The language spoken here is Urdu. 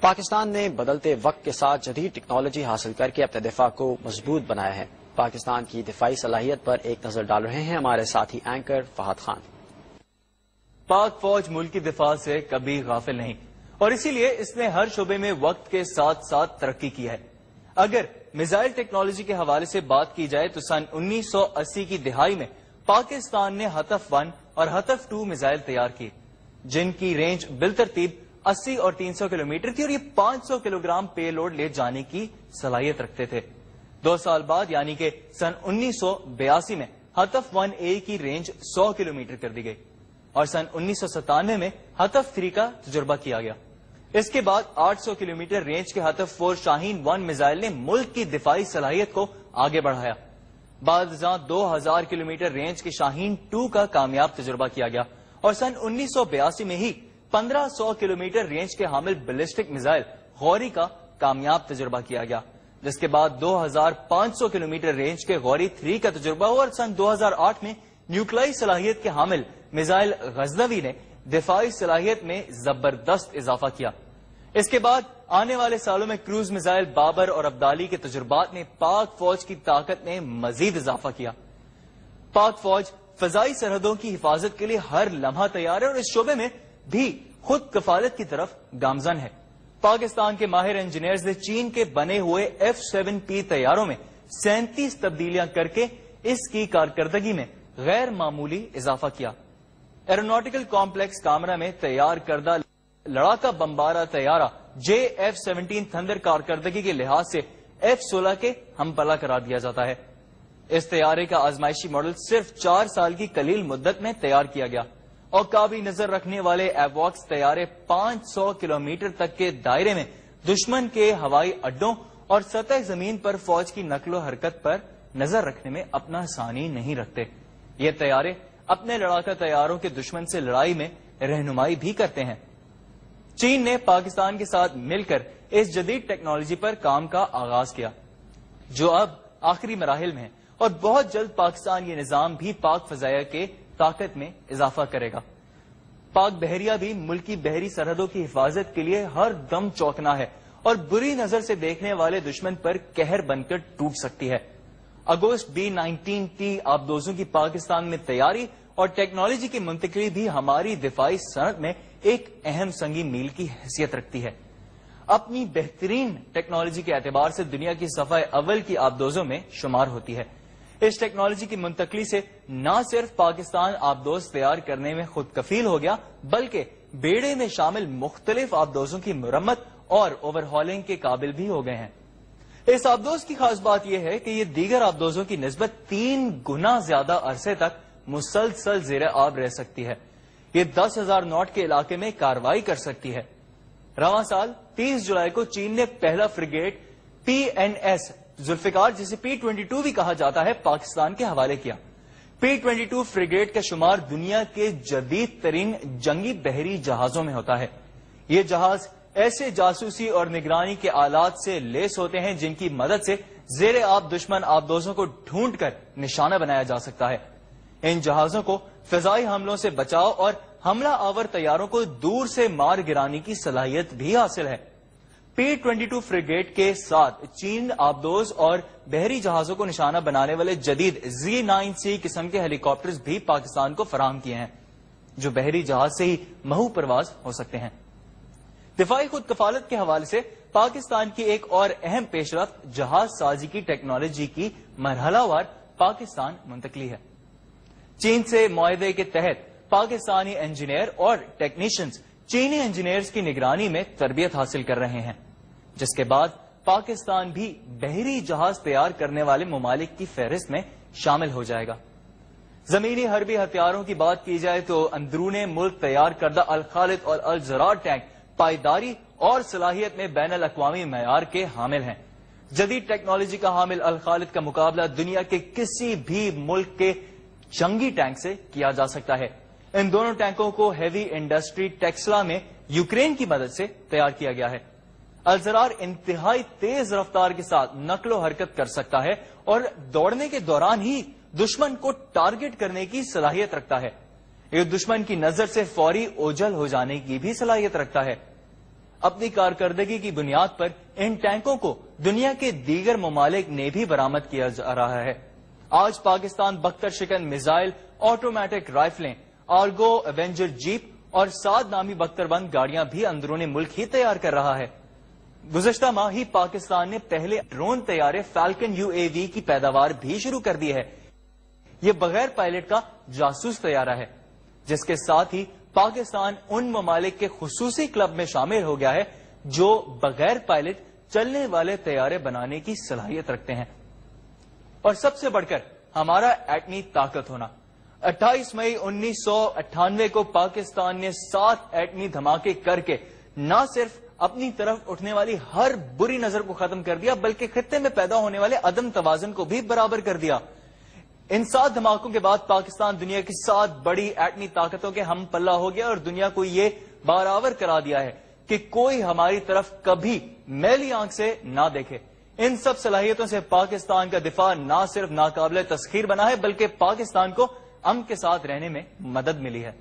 پاکستان نے بدلتے وقت کے ساتھ جدید ٹیکنالوجی حاصل کر کے اپنے دفاع کو مضبوط بنایا ہے۔ پاکستان کی دفاعی صلاحیت پر ایک نظر ڈال رہے ہیں ہمارے ساتھی اینکر فہد خان۔ پاک فوج ملک کی دفاع سے کبھی غافل نہیں اور اسی لیے اس نے ہر شعبے میں وقت کے ساتھ ساتھ ترقی کی ہے۔ اگر میزائل ٹیکنالوجی کے حوالے سے بات کی جائے تو سن 1980 کی دہائی میں پاکستان نے ہتف 1 اور ہتف 2 میزائل تیار کی، جن کی رینج بالترتیب 80 اور 300 کلومیٹر تھی اور یہ 500 کلو گرام پے لوڈ لے جانے کی صلاحیت رکھتے تھے۔ 2 سال بعد یعنی کہ سن 1982 میں ہتف 1A کی رینج 100 کلومیٹر کر دی گئی اور سن 1997 میں ہتف 3 کا تجربہ کیا گیا۔ اس کے بعد 800 کلومیٹر رینج کے ہتف 4 شاہین 1 میزائل نے ملک کی دفاعی صلاحیت کو آگے بڑھایا۔ بعد ازاں 2000 کلومیٹر رینج کے شاہین 2 کا کامیاب تجربہ کیا گیا اور سن 1982 میں ہی 1500 کلومیٹر رینج کے حامل بیلسٹک میزائل غوری کا کامیاب تجربہ کیا گیا، جس کے بعد 2500 کلومیٹر رینج کے غوری 3 کا تجربہ ہوا اور سن 2008 میں نیوکلائی صلاحیت کے حامل میزائل غزنوی نے دفاعی صلاحیت میں زبردست اضافہ کیا۔ اس کے بعد آنے والے سالوں میں کروز میزائل بابر اور عبدالی کے تجربات نے پاک فوج کی طاقت میں مزید اضافہ کیا۔ پاک فوج فضائی سرحدوں کی حفاظت کے لیے ہر لمحہ تیار ہے اور اس شعبے میں بھی خود کفالت کی طرف گامزن ہے۔ پاکستان کے ماہر انجینئرز نے چین کے بنے ہوئے F-7P طیاروں میں 37 تبدیلیاں کر کے اس کی کارکردگی میں غیر معمولی اضافہ کیا۔ ایروناٹیکل کمپلیکس کامرا میں تیار کردہ لڑاکا بمبارہ طیارہ JF-17 تھنڈر کارکردگی کے لحاظ سے F-16 کے ہم پلہ قرار دیا جاتا ہے۔ اس طیارے کا آزمائشی ماڈل صرف 4 سال کی قلیل مدت میں تیار کیا گیا اور قابل نظر رکھنے والے ایواکس طیارے 500 کلومیٹر تک کے دائرے میں دشمن کے ہوائی اڈوں اور سطح زمین پر فوج کی نقل و حرکت پر نظر رکھنے میں اپنا ثانی نہیں رکھتے۔ یہ طیارے اپنے لڑاکا طیاروں کے دشمن سے لڑائی میں رہنمائی بھی کرتے ہیں۔ چین نے پاکستان کے ساتھ مل کر اس جدید ٹیکنالوجی پر کام کا آغاز کیا، جو اب آخری مراحل میں ہے اور بہت جلد پاکستان یہ نظام بھی پاک فضائیہ کے طاقت میں اضافہ کرے گا۔ پاک بحریہ بھی ملکی بحری سرحدوں کی حفاظت کے لیے ہر دم چوکنا ہے اور بری نظر سے دیکھنے والے دشمن پر قہر بن کر ٹوٹ سکتی ہے۔ اگوست B-19T آبدوزوں کی پاکستان میں تیاری اور ٹیکنالوجی کی منتقلی بھی ہماری دفاعی صنعت میں ایک اہم سنگی میل کی حیثیت رکھتی ہے۔ اپنی بہترین ٹیکنالوجی کے اعتبار سے دنیا کی صفحہ اول کی آبدوزوں میں شمار ہوتی ہے۔ اس ٹیکنالوجی کی منتقلی سے نہ صرف پاکستان آبدوز تیار کرنے میں خود کفیل ہو گیا بلکہ بیڑے میں شامل مختلف آبدوزوں کی مرمت اور اوور ہالنگ کے قابل بھی ہو گئے ہیں۔ اس آبدوز کی خاص بات یہ ہے کہ یہ دیگر آبدوزوں کی نسبت 3 گنا زیادہ عرصے تک مسلسل زیر آب رہ سکتی ہے۔ یہ 10,000 ناٹ کے علاقے میں کارروائی کر سکتی ہے۔ رواں سال 30 جولائی کو چین نے پہلا فریگیٹ PNS ذوالفقار، جسے P-22 بھی کہا جاتا ہے، پاکستان کے حوالے کیا۔ P-22 فریگیٹ کا شمار دنیا کے جدید ترین جنگی بحری جہازوں میں ہوتا ہے۔ یہ جہاز ایسے جاسوسی اور نگرانی کے آلات سے لیس ہوتے ہیں جن کی مدد سے زیر آب دشمن آبدوزوں کو ڈھونڈ کر نشانہ بنایا جا سکتا ہے۔ ان جہازوں کو فضائی حملوں سے بچاؤ اور حملہ آور طیاروں کو دور سے مار گرانے کی صلاحیت بھی حاصل ہے۔ P-22 فریگیٹ کے ساتھ چین آبدوز اور بحری جہازوں کو نشانہ بنانے والے جدید Z-9C قسم کے ہیلی کاپٹرز بھی پاکستان کو فراہم کیے ہیں، جو بحری جہاز سے ہی محو پرواز ہو سکتے ہیں۔ دفاعی خود کفالت کے حوالے سے پاکستان کی ایک اور اہم پیش رفت جہاز سازی کی ٹیکنالوجی کی مرحلہ وار پاکستان منتقلی ہے۔ چین سے معاہدے کے تحت پاکستانی انجینئر اور ٹیکنیشینز چینی انجینئرز کی نگرانی میں تربیت حاصل کر رہے ہیں، جس کے بعد پاکستان بھی بحری جہاز تیار کرنے والے ممالک کی فہرست میں شامل ہو جائے گا۔ زمینی حربی ہتھیاروں کی بات کی جائے تو اندرون ملک تیار کردہ الخالد اور الجرار ٹینک پائیداری اور صلاحیت میں بین الاقوامی معیار کے حامل ہیں۔ جدید ٹیکنالوجی کا حامل الخالد کا مقابلہ دنیا کے کسی بھی ملک کے جنگی ٹینک سے کیا جا سکتا ہے۔ ان دونوں ٹینکوں کو ہیوی انڈسٹری ٹیکسلا میں یوکرین کی مدد سے تیار کیا گیا ہے۔ الزرار انتہائی تیز رفتار کے ساتھ نقل و حرکت کر سکتا ہے اور دوڑنے کے دوران ہی دشمن کو ٹارگٹ کرنے کی صلاحیت رکھتا ہے۔ یہ دشمن کی نظر سے فوری اوجھل ہو جانے کی بھی صلاحیت رکھتا ہے۔ اپنی کارکردگی کی بنیاد پر ان ٹینکوں کو دنیا کے دیگر ممالک نے بھی برآمد کیا جا رہا ہے۔ آج پاکستان بختر شکن میزائل، آٹومیٹک رائفلیں، آرگو ایونجر جیپ اور 7 نامی بختر بند گاڑیاں بھی اندرون ملک ہی تیار کر رہا ہے۔ گزشتہ ماہ ہی پاکستان نے پہلے ڈرون طیارے فالکن UAV کی پیداوار بھی شروع کر دی ہے۔ یہ بغیر پائلٹ کا جاسوس طیارہ ہے، جس کے ساتھ ہی پاکستان ان ممالک کے خصوصی کلب میں شامل ہو گیا ہے جو بغیر پائلٹ چلنے والے طیارے بنانے کی صلاحیت رکھتے ہیں۔ اور سب سے بڑھ کر ہمارا ایٹمی طاقت ہونا۔ 28 مئی 1998 کو پاکستان نے 7 ایٹمی دھماکے کر کے نہ صرف اپنی طرف اٹھنے والی ہر بری نظر کو ختم کر دیا، بلکہ خطے میں پیدا ہونے والے عدم توازن کو بھی برابر کر دیا۔ ان 7 دھماکوں کے بعد پاکستان دنیا کی 7 بڑی ایٹمی طاقتوں کے ہم پلہ ہو گیا اور دنیا کو یہ باراور کرا دیا ہے کہ کوئی ہماری طرف کبھی میلی آنکھ سے نہ دیکھے۔ ان سب صلاحیتوں سے پاکستان کا دفاع نہ صرف ناقابل تسخیر بنا ہے، بلکہ پاکستان کو امن کے ساتھ رہنے میں مدد ملی ہے۔